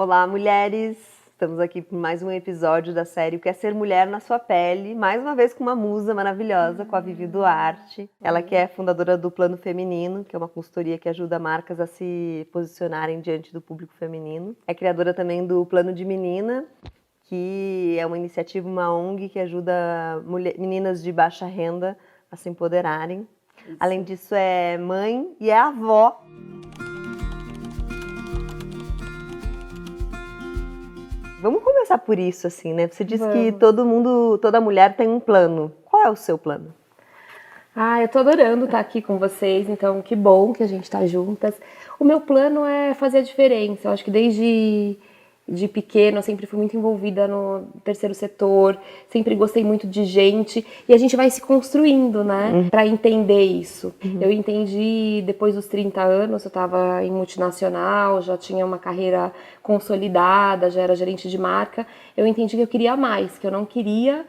Olá, mulheres! Estamos aqui para mais um episódio da série O que é Ser Mulher na Sua Pele, mais uma vez com uma musa maravilhosa, com a Vivi Duarte. Ela que é fundadora do Plano Feminino, que é uma consultoria que ajuda marcas a se posicionarem diante do público feminino. É criadora também do Plano de Menina, que é uma iniciativa, uma ONG que ajuda meninas de baixa renda a se empoderarem. Isso. Além disso, é mãe e é avó. Vamos começar por isso, assim, né? Você disse que toda mulher tem um plano. Qual é o seu plano? Eu tô adorando estar aqui com vocês, então que bom que a gente tá juntas. O meu plano é fazer a diferença. Eu acho que desde pequena eu sempre fui muito envolvida no terceiro setor, sempre gostei muito de gente e a gente vai se construindo, né, para entender isso. Eu entendi depois dos 30 anos, eu estava em multinacional, já tinha uma carreira consolidada, já era gerente de marca. Eu entendi que eu queria mais, que eu não queria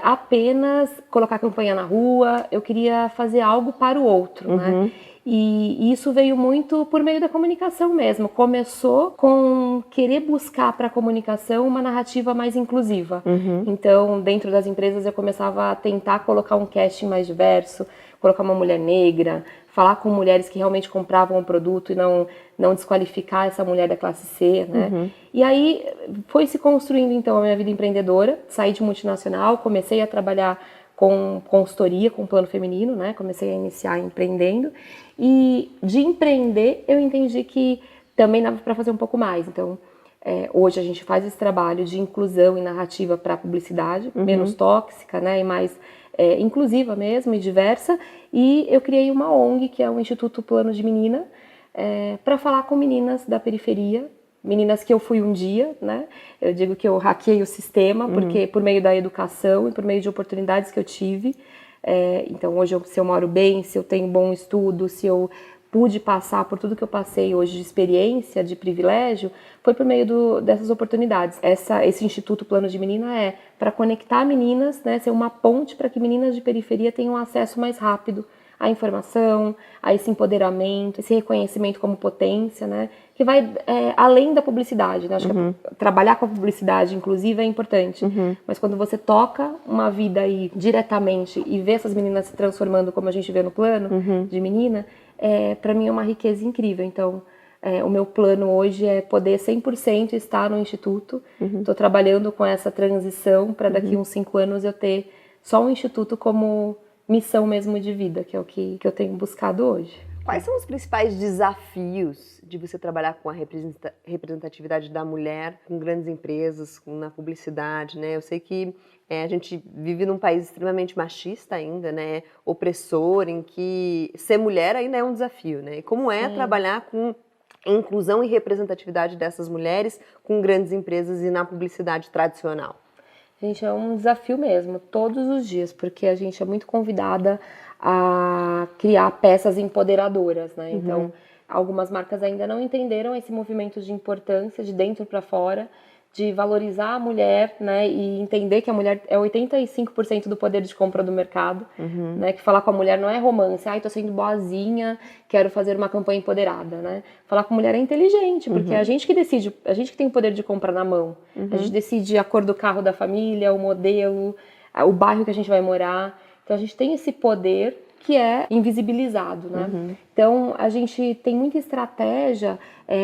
apenas colocar campanha na rua, eu queria fazer algo para o outro, né? E isso veio muito por meio da comunicação mesmo. Começou com querer buscar para a comunicação uma narrativa mais inclusiva. Então, dentro das empresas, eu começava a tentar colocar um casting mais diverso, colocar uma mulher negra, falar com mulheres que realmente compravam o produto e não desqualificar essa mulher da classe C, né? E aí foi se construindo, então, a minha vida empreendedora. Saí de multinacional, comecei a trabalhar com consultoria, com plano feminino, né? Comecei a iniciar empreendendo. E de empreender, eu entendi que também dava para fazer um pouco mais. Então, hoje a gente faz esse trabalho de inclusão e narrativa para a publicidade, menos tóxica, né? E mais inclusiva mesmo e diversa. E eu criei uma ONG, que é o Instituto Plano de Menina, para falar com meninas da periferia, meninas que eu fui um dia, né? Eu digo que eu hackeei o sistema, porque por meio da educação e por meio de oportunidades que eu tive. Então hoje, se eu moro bem, se eu tenho bom estudo, se eu pude passar por tudo que eu passei hoje de experiência, de privilégio, foi por meio dessas oportunidades. Esse Instituto Plano de Menina é para conectar meninas, né? Ser uma ponte para que meninas de periferia tenham acesso mais rápido à informação, a esse empoderamento, esse reconhecimento como potência, né? Que vai além da publicidade, né? Acho que trabalhar com a publicidade, inclusive, é importante. Mas quando você toca uma vida aí diretamente e vê essas meninas se transformando como a gente vê no plano de menina, para mim é uma riqueza incrível. Então, o meu plano hoje é poder 100% estar no Instituto. Estou trabalhando com essa transição para daqui uns 5 anos eu ter só um Instituto como missão mesmo de vida, que é o que eu tenho buscado hoje. Quais são os principais desafios de você trabalhar com a representatividade da mulher com grandes empresas, na publicidade, né? Eu sei que a gente vive num país extremamente machista ainda, né? Opressor, em que ser mulher ainda é um desafio, né? E como é trabalhar com inclusão e representatividade dessas mulheres com grandes empresas e na publicidade tradicional? Gente, é um desafio mesmo, todos os dias, porque a gente é muito convidada a criar peças empoderadoras, né? Então, algumas marcas ainda não entenderam esse movimento de importância de dentro para fora, de valorizar a mulher, né? E entender que a mulher é 85% do poder de compra do mercado, né? Que falar com a mulher não é romance, tô sendo boazinha, quero fazer uma campanha empoderada, né? Falar com a mulher é inteligente, porque é a gente que decide, a gente que tem o poder de compra na mão. A gente decide a cor do carro da família, o modelo, o bairro que a gente vai morar. Então a gente tem esse poder que é invisibilizado, né? Então a gente tem muita estratégia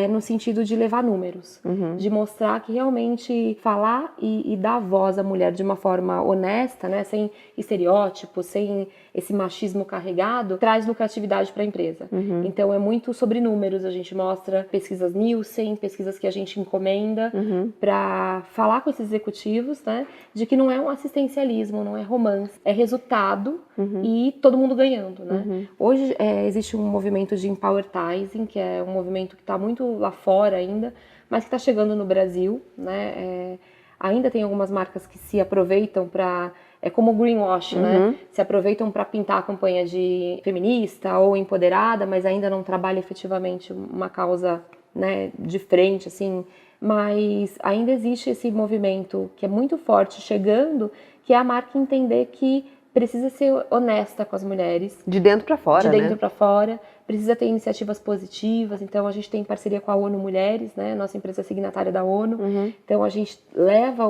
no sentido de levar números, de mostrar que realmente falar e dar voz à mulher de uma forma honesta, né? Sem estereótipos, sem esse machismo carregado, traz lucratividade para a empresa. Então é muito sobre números, a gente mostra pesquisas Nielsen, pesquisas que a gente encomenda para falar com esses executivos, né? De que não é um assistencialismo, não é romance, é resultado e todo mundo ganhando, né? Hoje existe um movimento de empowertising, que é um movimento que está muito lá fora ainda, mas que está chegando no Brasil, né? Ainda tem algumas marcas que se aproveitam para... É como o greenwash, né? Se aproveitam para pintar a campanha de feminista ou empoderada, mas ainda não trabalha efetivamente uma causa, né, de frente, assim. Mas ainda existe esse movimento que é muito forte chegando, que é a marca entender que precisa ser honesta com as mulheres. De dentro para fora, De dentro para fora, precisa ter iniciativas positivas, então a gente tem parceria com a ONU Mulheres, né? Nossa empresa é signatária da ONU, então a gente leva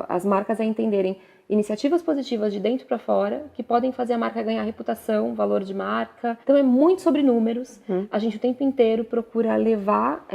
as marcas a entenderem iniciativas positivas de dentro para fora, que podem fazer a marca ganhar reputação, valor de marca. Então é muito sobre números. A gente o tempo inteiro procura levar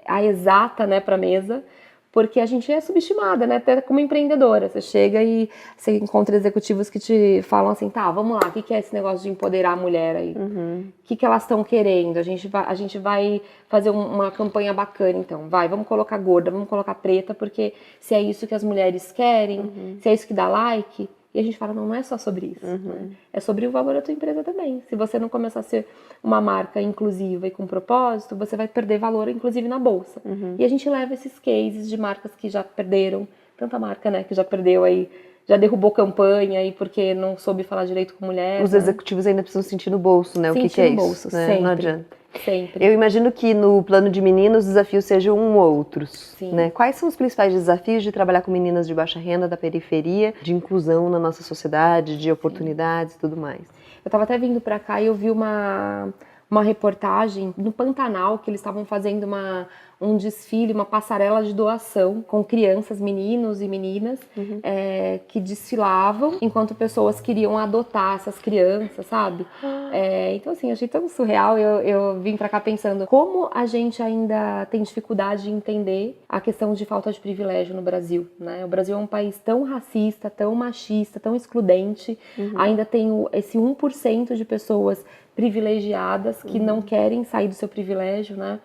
a exata, né, para a mesa, porque a gente é subestimada, né, até como empreendedora. Você chega e você encontra executivos que te falam assim, tá, vamos lá, o que é esse negócio de empoderar a mulher aí? O que elas estão querendo? A gente vai fazer uma campanha bacana, então. Vamos colocar gorda, vamos colocar preta, porque se é isso que as mulheres querem, se é isso que dá like... E a gente fala, não é só sobre isso, né? É sobre o valor da tua empresa também. Se você não começar a ser uma marca inclusiva e com propósito, você vai perder valor, inclusive, na bolsa. E a gente leva esses cases de marcas que já perderam, tanta marca, né, que já perdeu aí, já derrubou campanha aí porque não soube falar direito com mulher. Os executivos ainda precisam sentir no bolso, né? O que é isso? Bolso, Né? sempre. Não adianta. Sempre. Eu imagino que no plano de meninos os desafios sejam outros. Sim. Né? Quais são os principais desafios de trabalhar com meninas de baixa renda, da periferia, de inclusão na nossa sociedade, de oportunidades e tudo mais? Eu estava até vindo para cá e eu vi uma reportagem no Pantanal, que eles estavam fazendo um desfile, uma passarela de doação com crianças, meninos e meninas que desfilavam enquanto pessoas queriam adotar essas crianças, sabe? Então assim, eu achei tão surreal. Eu vim pra cá pensando como a gente ainda tem dificuldade de entender a questão de falta de privilégio no Brasil, né? O Brasil é um país tão racista, tão machista, tão excludente, ainda tem esse 1% de pessoas privilegiadas que não querem sair do seu privilégio, né?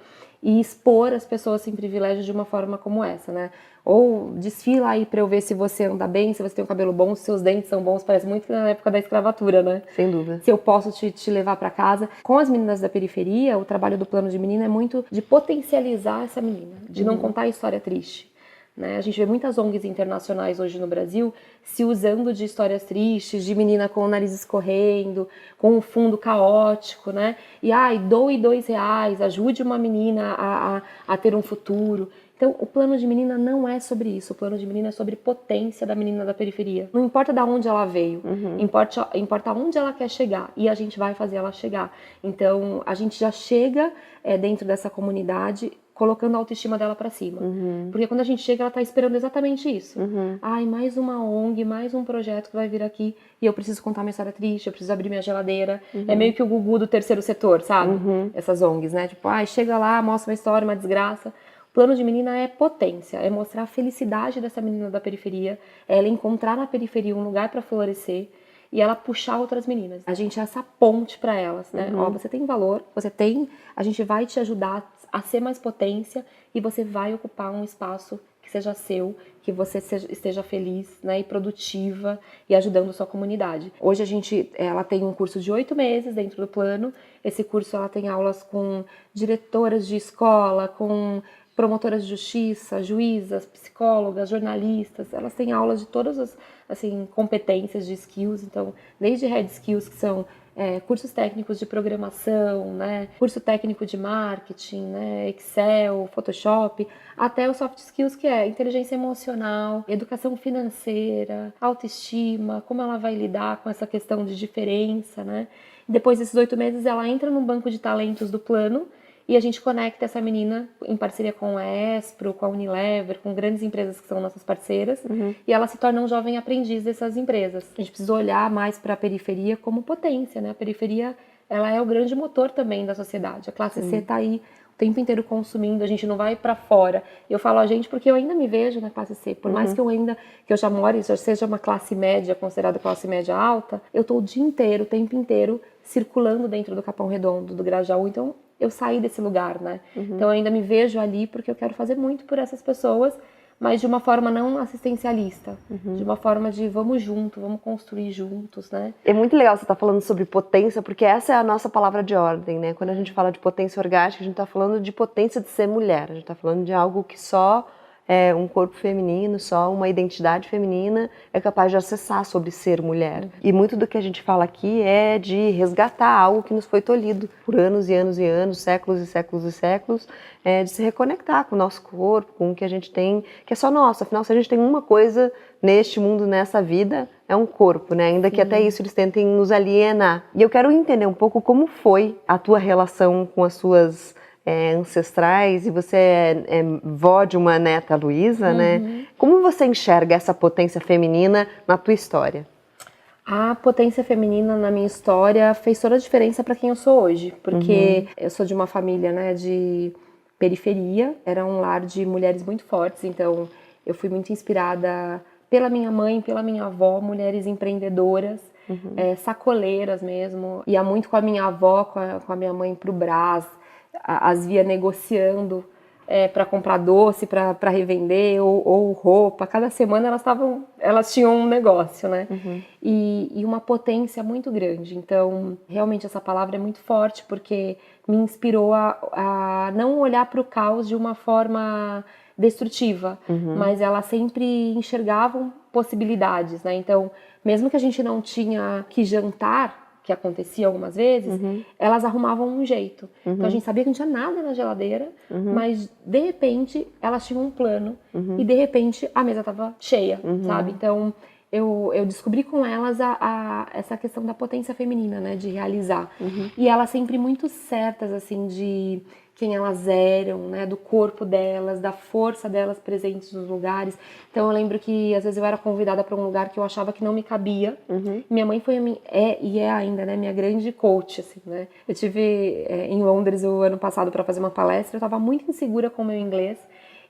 E expor as pessoas sem privilégio de uma forma como essa, né? Ou desfila aí pra eu ver se você anda bem, se você tem um cabelo bom, se seus dentes são bons, parece muito na época da escravatura, né? Sem dúvida. Se eu posso te levar pra casa. Com as meninas da periferia, o trabalho do plano de menina é muito de potencializar essa menina, de não contar a história triste. Né? A gente vê muitas ONGs internacionais hoje no Brasil se usando de histórias tristes, de menina com o nariz escorrendo, com um fundo caótico, né? E doe R$2, ajude uma menina a ter um futuro. Então, o plano de menina não é sobre isso. O plano de menina é sobre potência da menina da periferia. Não importa de onde ela veio, importa onde ela quer chegar. E a gente vai fazer ela chegar. Então, a gente já chega dentro dessa comunidade colocando a autoestima dela pra cima. Porque quando a gente chega, ela tá esperando exatamente isso. Mais uma ONG, mais um projeto que vai vir aqui e eu preciso contar minha história triste, eu preciso abrir minha geladeira. É meio que o Gugu do terceiro setor, sabe? Essas ONGs, né? Tipo, chega lá, mostra uma história, uma desgraça. O plano de menina é potência, é mostrar a felicidade dessa menina da periferia, é ela encontrar na periferia um lugar pra florescer e ela puxar outras meninas. A gente é essa ponte pra elas, né? Você tem valor, a gente vai te ajudar a ser mais potência e você vai ocupar um espaço que seja seu, que você esteja feliz, né, e produtiva e ajudando a sua comunidade. Hoje ela tem um curso de 8 meses dentro do plano. Esse curso ela tem aulas com diretoras de escola, com promotoras de justiça, juízas, psicólogas, jornalistas. Elas têm aulas de todas as competências de skills, então desde hard skills, que são cursos técnicos de programação, né, curso técnico de marketing, né, Excel, Photoshop, até os soft skills, que é inteligência emocional, educação financeira, autoestima, como ela vai lidar com essa questão de diferença, né. Depois desses 8 meses, ela entra no banco de talentos do plano e a gente conecta essa menina em parceria com a Espro, com a Unilever, com grandes empresas que são nossas parceiras, e ela se torna um jovem aprendiz dessas empresas. A gente precisa olhar mais para a periferia como potência, né? A periferia, ela é o grande motor também da sociedade. A classe C está aí o tempo inteiro consumindo, a gente não vai para fora. Eu falo a gente porque eu ainda me vejo na classe C, por mais que eu já more, já seja uma classe média, considerada classe média alta, eu tô o dia inteiro, o tempo inteiro, circulando dentro do Capão Redondo, do Grajaú, então eu saí desse lugar, né? Então eu ainda me vejo ali porque eu quero fazer muito por essas pessoas, mas de uma forma não assistencialista, de uma forma de vamos junto, vamos construir juntos, né? É muito legal você estar falando sobre potência, porque essa é a nossa palavra de ordem, né? Quando a gente fala de potência orgástica, a gente está falando de potência de ser mulher, a gente está falando de algo que só um corpo feminino, só uma identidade feminina é capaz de acessar sobre ser mulher. E muito do que a gente fala aqui é de resgatar algo que nos foi tolhido por anos e anos e anos, séculos e séculos e séculos, de se reconectar com o nosso corpo, com o que a gente tem, que é só nosso. Afinal, se a gente tem uma coisa neste mundo, nessa vida, é um corpo, né? Ainda que até isso eles tentem nos alienar. E eu quero entender um pouco como foi a tua relação com as suas ancestrais, e você é vó de uma neta, Luísa, né? Como você enxerga essa potência feminina na tua história? A potência feminina na minha história fez toda a diferença para quem eu sou hoje, porque eu sou de uma família, né, de periferia, era um lar de mulheres muito fortes, então eu fui muito inspirada pela minha mãe, pela minha avó, mulheres empreendedoras, sacoleiras mesmo. Ia muito com a minha avó, com a minha mãe pro Brás, as via negociando para comprar doce, para revender ou roupa. Cada semana elas tinham um negócio, né? E uma potência muito grande. Então, realmente essa palavra é muito forte porque me inspirou a não olhar para o caos de uma forma destrutiva, mas elas sempre enxergavam possibilidades, né? Então, mesmo que a gente não tinha que jantar, que acontecia algumas vezes, elas arrumavam um jeito. Então a gente sabia que não tinha nada na geladeira, mas de repente elas tinham um plano e de repente a mesa estava cheia, sabe? Então eu descobri com elas essa questão da potência feminina, né, de realizar. E elas sempre muito certas, assim, de quem elas eram, né, do corpo delas, da força delas presentes nos lugares. Então eu lembro que às vezes eu era convidada para um lugar que eu achava que não me cabia. Minha mãe foi e é ainda, né, minha grande coach, assim, né. Eu tive em Londres o ano passado para fazer uma palestra, eu estava muito insegura com o meu inglês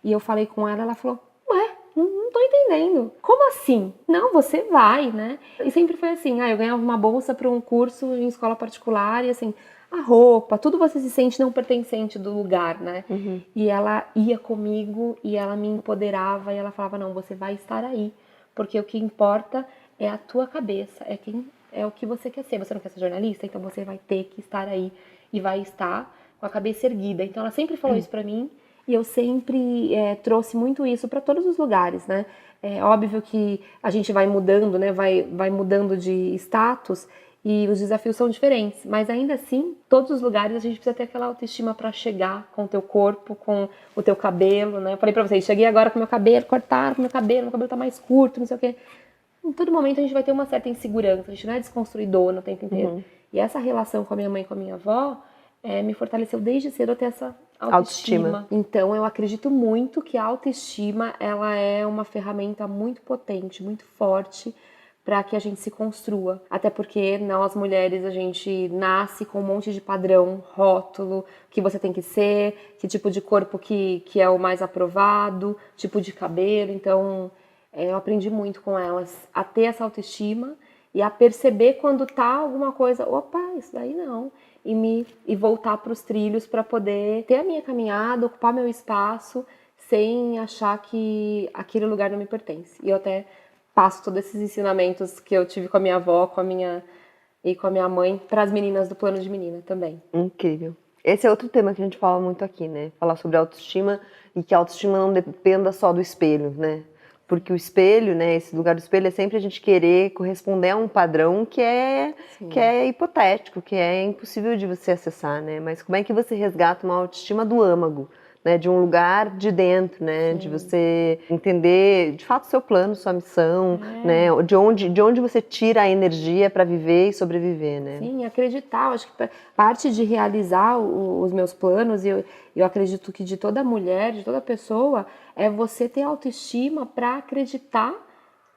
e eu falei com ela falou: "Ué, não tô entendendo. Como assim? Não, você vai, né?" E sempre foi assim, eu ganhava uma bolsa para um curso em escola particular e assim, a roupa, tudo você se sente não pertencente do lugar, né? E ela ia comigo e ela me empoderava e ela falava, não, você vai estar aí, porque o que importa é a tua cabeça, é o que você quer ser. Você não quer ser jornalista? Então você vai ter que estar aí e vai estar com a cabeça erguida. Então ela sempre falou isso pra mim. E eu sempre trouxe muito isso para todos os lugares, né? É óbvio que a gente vai mudando, né? Vai mudando de status e os desafios são diferentes. Mas ainda assim, todos os lugares a gente precisa ter aquela autoestima para chegar com o teu corpo, com o teu cabelo, né? Eu falei para vocês, cheguei agora com meu cabelo, cortaram com meu cabelo tá mais curto, não sei o quê. Em todo momento a gente vai ter uma certa insegurança, a gente não é desconstruidona o tempo inteiro. E essa relação com a minha mãe e com a minha avó me fortaleceu desde cedo a ter essa autoestima. Então eu acredito muito que a autoestima ela é uma ferramenta muito potente, muito forte para que a gente se construa. Até porque nós mulheres a gente nasce com um monte de padrão, rótulo, que você tem que ser, que tipo de corpo que é o mais aprovado, tipo de cabelo. Então eu aprendi muito com elas a ter essa autoestima e a perceber quando tá alguma coisa, opa, isso daí não. E voltar para os trilhos para poder ter a minha caminhada, ocupar meu espaço, sem achar que aquele lugar não me pertence. E eu até passo todos esses ensinamentos que eu tive com a minha avó, com a minha mãe, para as meninas do plano de menina também. Incrível. Esse é outro tema que a gente fala muito aqui, né? Falar sobre autoestima e que a autoestima não dependa só do espelho, né? Porque o espelho, né, esse lugar do espelho é sempre a gente querer corresponder a um padrão que é hipotético, que é impossível de você acessar, né? Mas como é que você resgata uma autoestima do âmago, né, de um lugar de dentro, né, de você entender de fato seu plano, sua missão, né, de onde você tira a energia para viver e sobreviver, né? Sim, acreditar. Acho que parte de realizar os meus planos, e eu acredito que de toda mulher, de toda pessoa, é você ter autoestima para acreditar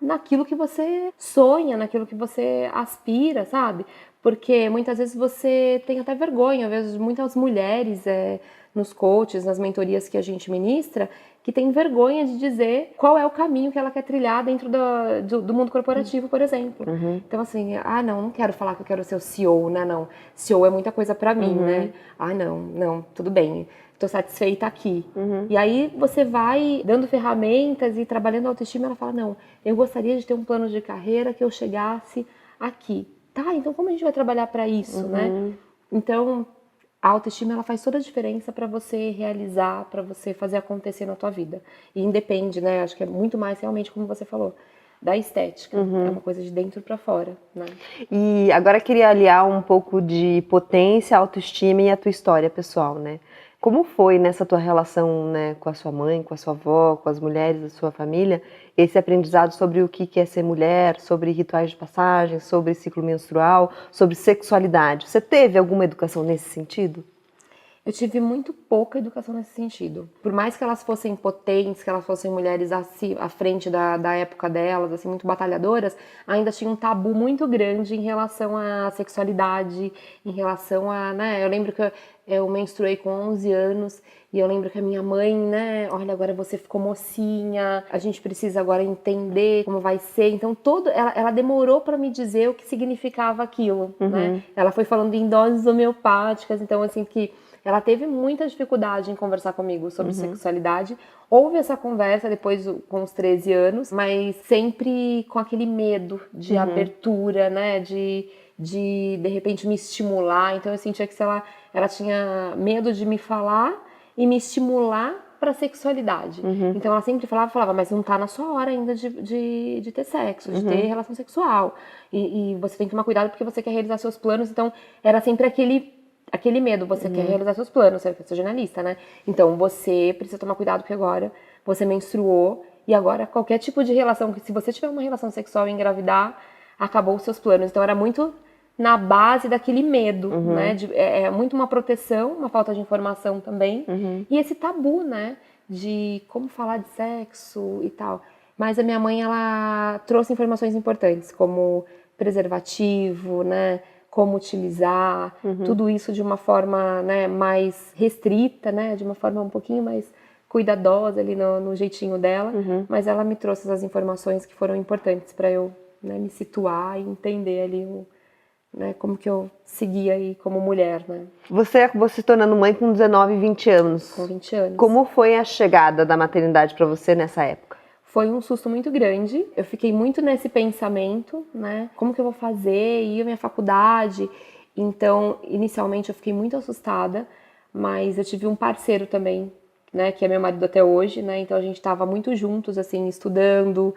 naquilo que você sonha, naquilo que você aspira, sabe? Porque muitas vezes você tem até vergonha, às vezes muitas mulheres nos coaches, nas mentorias que a gente ministra, que tem vergonha de dizer qual é o caminho que ela quer trilhar dentro do mundo corporativo, por exemplo. Então assim, não quero falar que eu quero ser o CEO, né? Não, CEO é muita coisa pra mim, né? Não, tudo bem, tô satisfeita aqui. E aí você vai dando ferramentas e trabalhando a autoestima, ela fala, não, eu gostaria de ter um plano de carreira que eu chegasse aqui. Tá, então como a gente vai trabalhar para isso, né? Então, a autoestima ela faz toda a diferença para você realizar, para você fazer acontecer na tua vida. E independe, né? Acho que é muito mais realmente, como você falou, da estética. É uma coisa de dentro para fora, né? E agora eu queria aliar um pouco de potência, autoestima e a tua história pessoal, né? Como foi nessa tua relação, né, com a sua mãe, com a sua avó, com as mulheres da sua família, esse aprendizado sobre o que é ser mulher, sobre rituais de passagem, sobre ciclo menstrual, sobre sexualidade? Você teve alguma educação nesse sentido? Eu tive muito pouca educação nesse sentido. Por mais que elas fossem potentes, que elas fossem mulheres à frente da época delas, assim, muito batalhadoras, ainda tinha um tabu muito grande em relação à sexualidade, em relação a, né, eu lembro que eu menstruei com 11 anos e eu lembro que a minha mãe, né, olha, agora você ficou mocinha, a gente precisa agora entender como vai ser. Então, ela demorou para me dizer o que significava aquilo, né? Ela foi falando em doses homeopáticas, então, assim, que ela teve muita dificuldade em conversar comigo sobre sexualidade. Houve essa conversa depois com os 13 anos, mas sempre com aquele medo de abertura, né? De repente me estimular. Então eu sentia que se ela tinha medo de me falar e me estimular para sexualidade. Então ela sempre falava, mas não tá na sua hora ainda de ter sexo, de ter relação sexual. E você tem que tomar cuidado porque você quer realizar seus planos. Então era sempre aquele medo, você quer realizar seus planos, você é jornalista, né? Então você precisa tomar cuidado porque agora você menstruou e agora qualquer tipo de relação, que se você tiver uma relação sexual e engravidar, acabou os seus planos. Então era muito na base daquele medo, né? É muito uma proteção, uma falta de informação também. E esse tabu, né? De como falar de sexo e tal. Mas a minha mãe, ela trouxe informações importantes, como preservativo, né? Como utilizar, tudo isso de uma forma, né, mais restrita, né? De uma forma um pouquinho mais cuidadosa ali no jeitinho dela. Mas ela me trouxe essas informações que foram importantes para eu, né, me situar e entender ali né, como que eu seguia aí como mulher, né? Você acabou se tornando mãe com 19, 20 anos. Com 20 anos. Como foi a chegada da maternidade para você nessa época? Foi um susto muito grande. Eu fiquei muito nesse pensamento, né? Como que eu vou fazer? E a minha faculdade? Então, inicialmente eu fiquei muito assustada, mas eu tive um parceiro também, né, que é meu marido até hoje, né? Então a gente estava muito juntos, assim, estudando,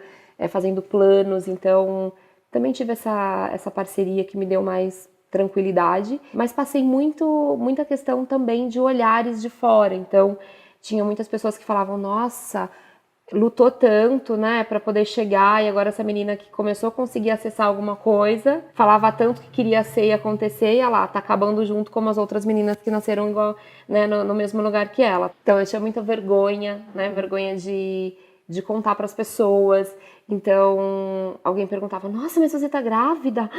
fazendo planos. Então também tive essa parceria que me deu mais tranquilidade, mas passei muita questão também de olhares de fora. Então tinha muitas pessoas que falavam, nossa, lutou tanto, né, para poder chegar, e agora essa menina que começou a conseguir acessar alguma coisa, falava tanto que queria ser e acontecer, e ela lá, tá acabando junto como as outras meninas que nasceram igual, né, no mesmo lugar que ela. Então eu tinha muita vergonha, né, vergonha de contar para as pessoas. Então alguém perguntava, nossa, mas você tá grávida?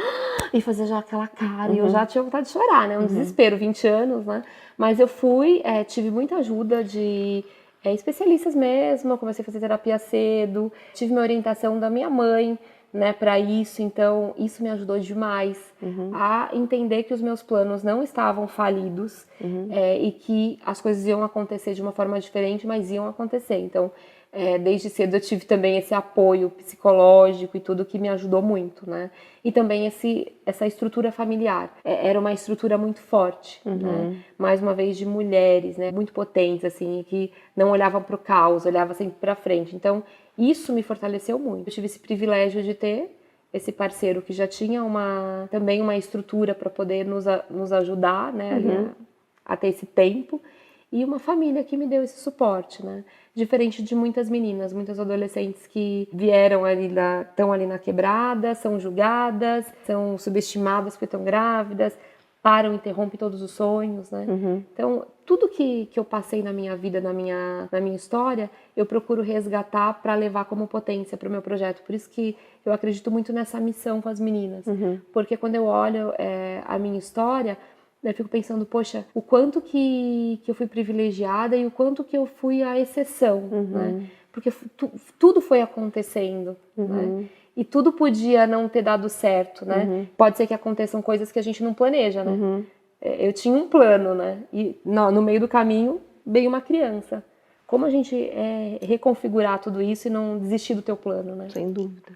E fazia já aquela cara, e eu já tinha vontade de chorar, né, um desespero, 20 anos, né, mas eu fui, tive muita ajuda de especialistas mesmo. Eu comecei a fazer terapia cedo, tive uma orientação da minha mãe, né, para isso, então isso me ajudou demais a entender que os meus planos não estavam falidos e que as coisas iam acontecer de uma forma diferente, mas iam acontecer. Então, desde cedo eu tive também esse apoio psicológico e tudo que me ajudou muito, né? E também essa estrutura familiar. Era uma estrutura muito forte, né? Mais uma vez de mulheres, né? Muito potentes, assim, que não olhavam para o caos, olhavam sempre para frente. Então, isso me fortaleceu muito. Eu tive esse privilégio de ter esse parceiro que já tinha também uma estrutura para poder nos ajudar, né? Ali a ter esse tempo. E uma família que me deu esse suporte, né? Diferente de muitas meninas, muitas adolescentes que vieram estão ali na quebrada, são julgadas, são subestimadas porque estão grávidas, param e interrompem todos os sonhos, né? Então, tudo que eu passei na minha vida, na minha história, eu procuro resgatar para levar como potência para o meu projeto. Por isso que eu acredito muito nessa missão com as meninas. Porque quando eu olho a minha história, eu fico pensando, poxa, o quanto que eu fui privilegiada e o quanto que eu fui a exceção, né? Porque tudo foi acontecendo, né? E tudo podia não ter dado certo, né? Pode ser que aconteçam coisas que a gente não planeja, né? Eu tinha um plano, né? E no meio do caminho veio uma criança. Como a gente reconfigurar tudo isso e não desistir do teu plano, né? Sem dúvida.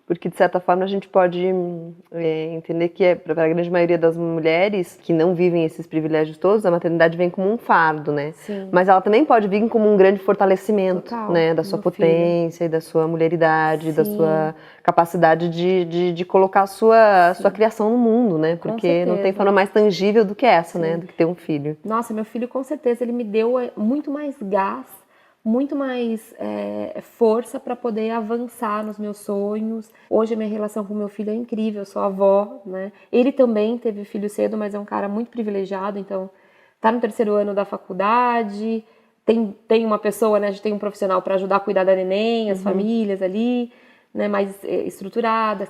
Porque, de certa forma, a gente pode entender que, para a grande maioria das mulheres que não vivem esses privilégios todos, a maternidade vem como um fardo, né? Sim. Mas ela também pode vir como um grande fortalecimento, Total, né? Da sua meu potência e da sua mulheridade, da Sim. sua capacidade de colocar a sua criação no mundo, né? Com Porque não tem certeza. forma mais tangível do que essa, Sim. né? Do que ter um filho. Nossa, meu filho com certeza, ele me deu muito mais gás, muito mais força para poder avançar nos meus sonhos. Hoje a minha relação com meu filho é incrível, eu sou avó, né? Ele também teve filho cedo, mas é um cara muito privilegiado, então tá no 3º ano da faculdade, tem uma pessoa, né? A gente tem um profissional para ajudar a cuidar da neném, as famílias ali, né? Mais estruturada,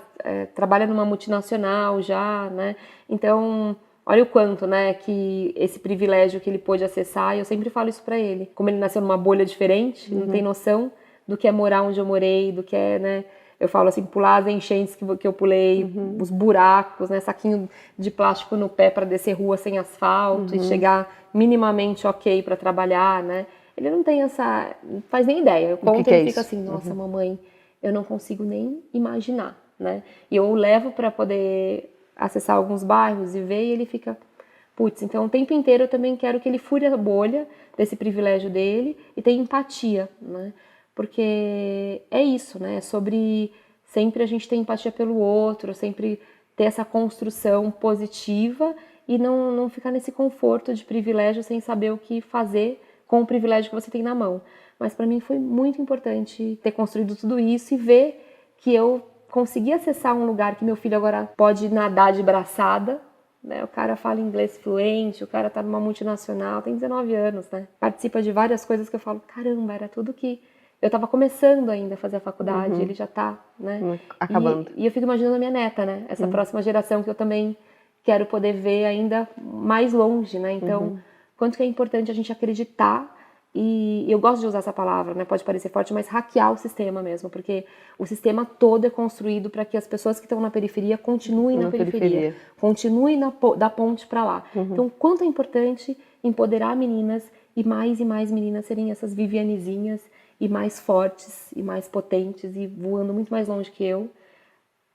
trabalha numa multinacional já, né? Então olha o quanto, né, que esse privilégio que ele pôde acessar, e eu sempre falo isso pra ele. Como ele nasceu numa bolha diferente, não tem noção do que é morar onde eu morei, do que é, né, eu falo assim, pular as enchentes que eu pulei, os buracos, né, saquinho de plástico no pé para descer rua sem asfalto e chegar minimamente ok para trabalhar, né. Ele não tem não faz nem ideia. Eu conto e ele fica assim, nossa, mamãe, eu não consigo nem imaginar, né. E eu o levo para poder acessar alguns bairros e ver, e ele fica, putz, então o tempo inteiro eu também quero que ele fure a bolha desse privilégio dele e tenha empatia, né? Porque é isso, né? É sobre sempre a gente ter empatia pelo outro, sempre ter essa construção positiva e não ficar nesse conforto de privilégio sem saber o que fazer com o privilégio que você tem na mão. Mas para mim foi muito importante ter construído tudo isso e ver que eu consegui acessar um lugar que meu filho agora pode nadar de braçada, né? O cara fala inglês fluente, o cara tá numa multinacional, tem 19 anos, né? Participa de várias coisas que eu falo, caramba, era tudo que... Eu tava começando ainda a fazer a faculdade, ele já tá, né? Acabando. E eu fico imaginando a minha neta, né? Essa próxima geração que eu também quero poder ver ainda mais longe, né? Então, quanto que é importante a gente acreditar. E eu gosto de usar essa palavra, né? Pode parecer forte, mas hackear o sistema mesmo, porque o sistema todo é construído para que as pessoas que estão na periferia continuem na periferia, continuem da ponte para lá. Então, quanto é importante empoderar meninas e mais meninas serem essas Vivianezinhas e mais fortes e mais potentes e voando muito mais longe que eu,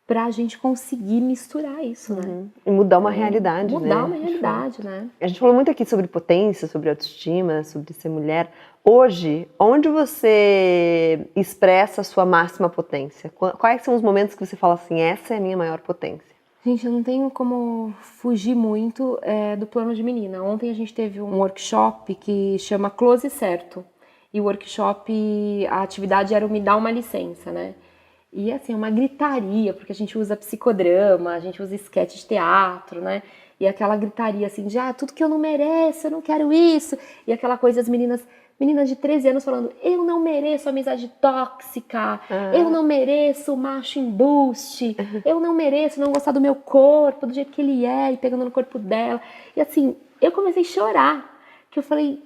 pra gente conseguir misturar isso, né? E mudar uma realidade, né? Mudar uma realidade, né? A gente falou muito aqui sobre potência, sobre autoestima, sobre ser mulher. Hoje, onde você expressa a sua máxima potência? Quais são os momentos que você fala assim, essa é a minha maior potência? Gente, eu não tenho como fugir muito do plano de menina. Ontem a gente teve um workshop que chama Close Certo. E o workshop, a atividade era o Me Dá Uma Licença, né? E assim, uma gritaria, porque a gente usa psicodrama, a gente usa esquete de teatro, né? E aquela gritaria assim de, tudo que eu não mereço, eu não quero isso. E aquela coisa, as meninas de 13 anos falando, eu não mereço amizade tóxica, eu não mereço macho embuste, eu não mereço não gostar do meu corpo, do jeito que ele é, e pegando no corpo dela. E assim, eu comecei a chorar, que eu falei,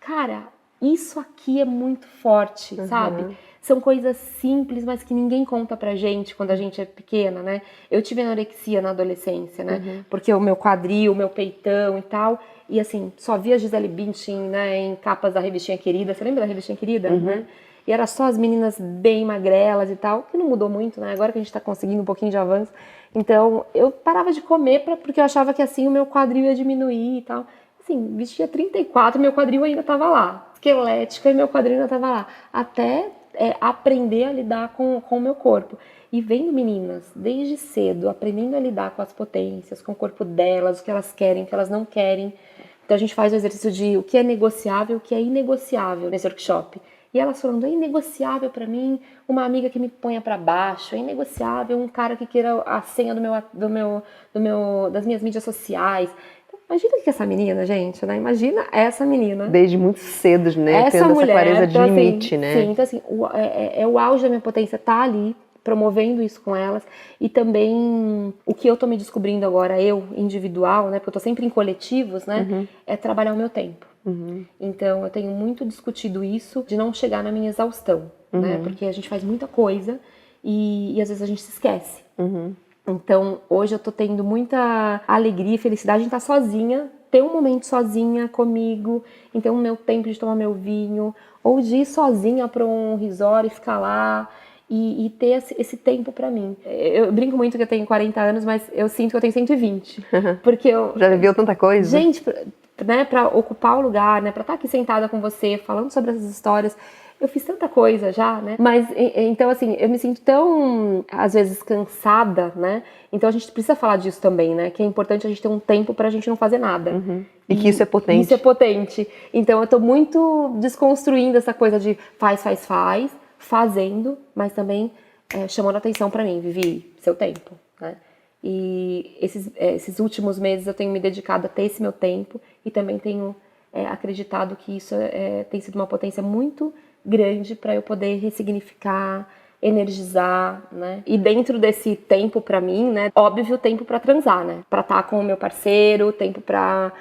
cara, isso aqui é muito forte, sabe? São coisas simples, mas que ninguém conta pra gente quando a gente é pequena, né? Eu tive anorexia na adolescência, né? Porque o meu quadril, o meu peitão e tal. E assim, só via Gisele Bündchen, né, em capas da revistinha Querida. Você lembra da revistinha Querida? Né? E era só as meninas bem magrelas e tal, que não mudou muito, né? Agora que a gente tá conseguindo um pouquinho de avanço. Então, eu parava de comer porque eu achava que assim o meu quadril ia diminuir e tal. Assim, vestia 34, meu quadril ainda tava lá. Esquelética e meu quadril ainda tava lá. Até aprender a lidar com o meu corpo. E vendo meninas, desde cedo, aprendendo a lidar com as potências, com o corpo delas, o que elas querem, o que elas não querem. Então a gente faz o exercício de o que é negociável, o que é inegociável nesse workshop. E elas falando, é inegociável pra mim uma amiga que me ponha pra baixo, é inegociável um cara que queira a senha das minhas mídias sociais. Imagina o que é essa menina, gente, né? Imagina essa menina. Desde muito cedo, né? Essa Tendo mulher, essa clareza de então, limite, assim, né? Sim, então assim, o auge da minha potência tá ali, promovendo isso com elas. E também, o que eu tô me descobrindo agora, eu, individual, né? Porque eu tô sempre em coletivos, né? É trabalhar o meu tempo. Então, eu tenho muito discutido isso, de não chegar na minha exaustão, né? Porque a gente faz muita coisa e às vezes a gente se esquece. Então, hoje eu tô tendo muita alegria e felicidade em estar sozinha, ter um momento sozinha comigo, em ter o meu tempo de tomar meu vinho, ou de ir sozinha para um resort e ficar lá, e ter esse tempo pra mim. Eu brinco muito que eu tenho 40 anos, mas eu sinto que eu tenho 120. Porque eu... Já viveu tanta coisa? Gente, né, pra ocupar o lugar, né, pra estar aqui sentada com você, falando sobre essas histórias, eu fiz tanta coisa já, né? Mas, então, assim, eu me sinto tão, às vezes, cansada, né? Então a gente precisa falar disso também, né? Que é importante a gente ter um tempo pra gente não fazer nada. E que isso é potente. Isso é potente. Então eu tô muito desconstruindo essa coisa de fazendo, mas também chamando atenção pra mim, Vivi, seu tempo, né? E esses últimos meses eu tenho me dedicado a ter esse meu tempo e também tenho acreditado que isso tem sido uma potência muito grande para eu poder ressignificar, energizar, né? E dentro desse tempo pra mim, né? Óbvio, tempo pra transar, né? Pra estar com o meu parceiro, tempo pra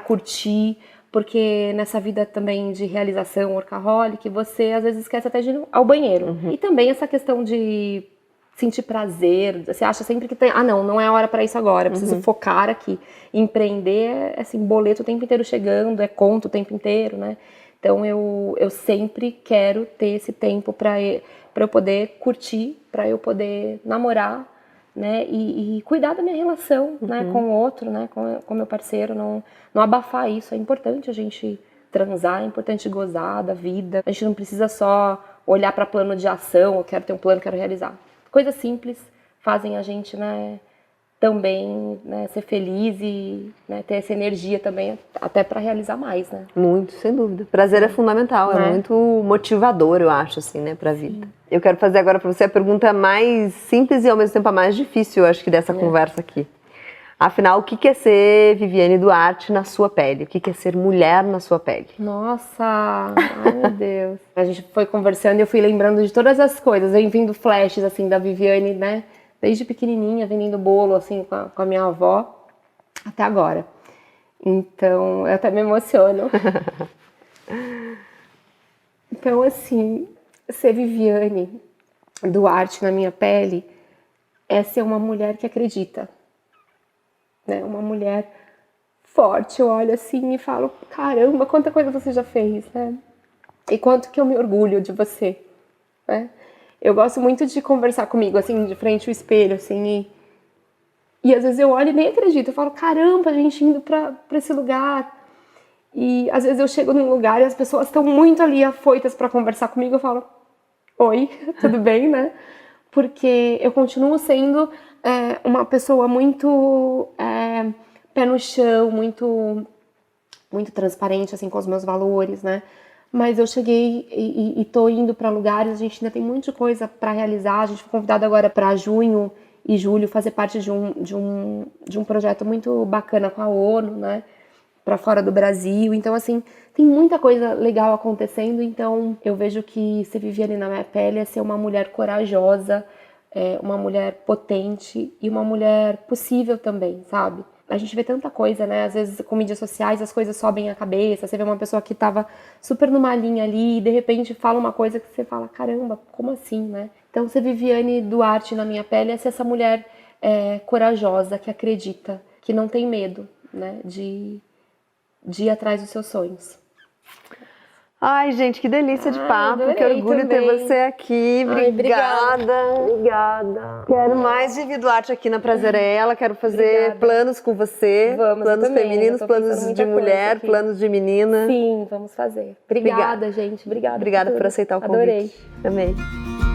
curtir, porque nessa vida também de realização workaholic, você às vezes esquece até de ir ao banheiro. E também essa questão de sentir prazer, você acha sempre que tem, não é a hora pra isso agora, preciso focar aqui. Empreender é assim, boleto o tempo inteiro chegando, é conta o tempo inteiro, né? Então eu sempre quero ter esse tempo para eu poder curtir, para eu poder namorar, né? E cuidar da minha relação, né? Com o outro, né? Com o meu parceiro, não abafar isso. É importante a gente transar, é importante gozar da vida. A gente não precisa só olhar para plano de ação, eu quero ter um plano, quero realizar. Coisas simples fazem a gente, né? Também, né, ser feliz e, né, ter essa energia também até para realizar mais, né? Muito, sem dúvida. Prazer é fundamental, é muito motivador, eu acho, assim, né, pra vida. Eu quero fazer agora pra você a pergunta mais simples e ao mesmo tempo a mais difícil, eu acho que dessa conversa aqui. Afinal, o que é ser Viviane Duarte na sua pele? O que é ser mulher na sua pele? Nossa, ai meu Deus. A gente foi conversando e eu fui lembrando de todas as coisas, vem vindo flashes, assim, da Viviane, né? Desde pequenininha, vendendo bolo, assim, com a minha avó, até agora. Então, eu até me emociono. Então, assim, ser Viviane Duarte na minha pele é ser uma mulher que acredita, né? Uma mulher forte. Eu olho assim e falo, caramba, quanta coisa você já fez, né? E quanto que eu me orgulho de você, né? Eu gosto muito de conversar comigo, assim, de frente ao espelho, assim, e às vezes eu olho e nem acredito. Eu falo, caramba, a gente indo pra esse lugar. E às vezes eu chego num lugar e as pessoas estão muito ali afoitas pra conversar comigo. Eu falo, oi, tudo bem, né? Porque eu continuo sendo uma pessoa muito pé no chão, muito transparente, assim, com os meus valores, né? Mas eu cheguei e tô indo para lugares, a gente ainda tem muita coisa para realizar. A gente foi convidado agora para junho e julho fazer parte de um projeto muito bacana com a ONU, né? Para fora do Brasil. Então, assim, tem muita coisa legal acontecendo. Então, eu vejo que ser Viviane na minha pele é ser uma mulher corajosa, uma mulher potente e uma mulher possível também, sabe? A gente vê tanta coisa, né? Às vezes com mídias sociais as coisas sobem a cabeça. Você vê uma pessoa que tava super numa linha ali e de repente fala uma coisa que você fala, caramba, como assim, né? Então ser Viviane Duarte na minha pele é ser essa mulher corajosa, que acredita, que não tem medo, né? De ir atrás dos seus sonhos. Ai, gente, que delícia de papo, que orgulho também. ter você aqui. Obrigada. Obrigada. Quero mais Vivi Duarte aqui na Prazer é Ela, quero fazer planos com você. Vamos, planos também, femininos, planos de mulher, planos de menina. Sim, vamos fazer. Obrigada, gente. Obrigada por aceitar o convite. Adorei. Amei.